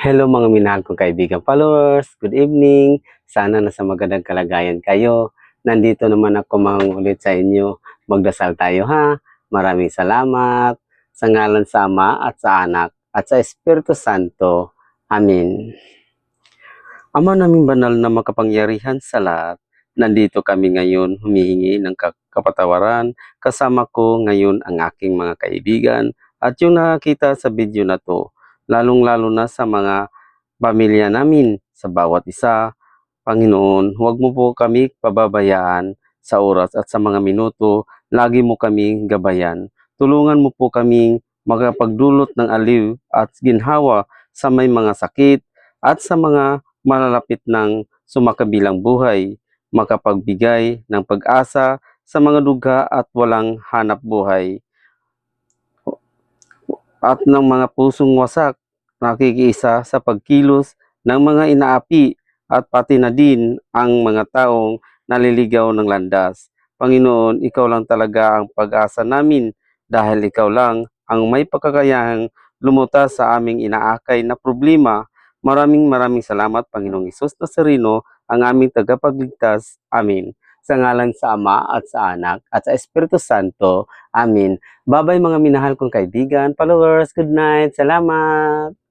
Hello mga minahal kong kaibigan followers, good evening. Sana nasa magandang kalagayan kayo. Nandito naman ako mangulit sa inyo. Magdasal tayo ha. Maraming salamat. Sa ngalan sa Ama at sa Anak at sa Espiritu Santo. Amen. Ama naming banal na makapangyarihan sa lahat, nandito kami ngayon humihingi ng kapatawaran. Kasama ko ngayon ang aking mga kaibigan at yung nakakita sa video na to, lalong-lalo na sa mga pamilya namin, sa bawat isa. Panginoon, huwag mo po kami pababayaan sa oras at sa mga minuto, lagi mo kaming gabayan. Tulungan mo po kaming makapagdulot ng aliw at ginhawa sa may mga sakit at sa mga malalapit ng sumakabilang buhay, makapagbigay ng pag-asa sa mga duga at walang hanap buhay at ng mga pusong wasak, nakikiisa sa pagkilos ng mga inaapi at pati na din ang mga taong naliligaw ng landas. Panginoon, ikaw lang talaga ang pag-asa namin dahil ikaw lang ang may pagkakayahang lumutas sa aming inaakay na problema. Maraming salamat, Panginoong Hesus Nazareno, ang aming tagapagligtas. Amen. Sa ngalan sa Ama at sa Anak at sa Espiritu Santo. Amen. Bye-bye mga minahal kong kaibigan, followers. Good night. Salamat.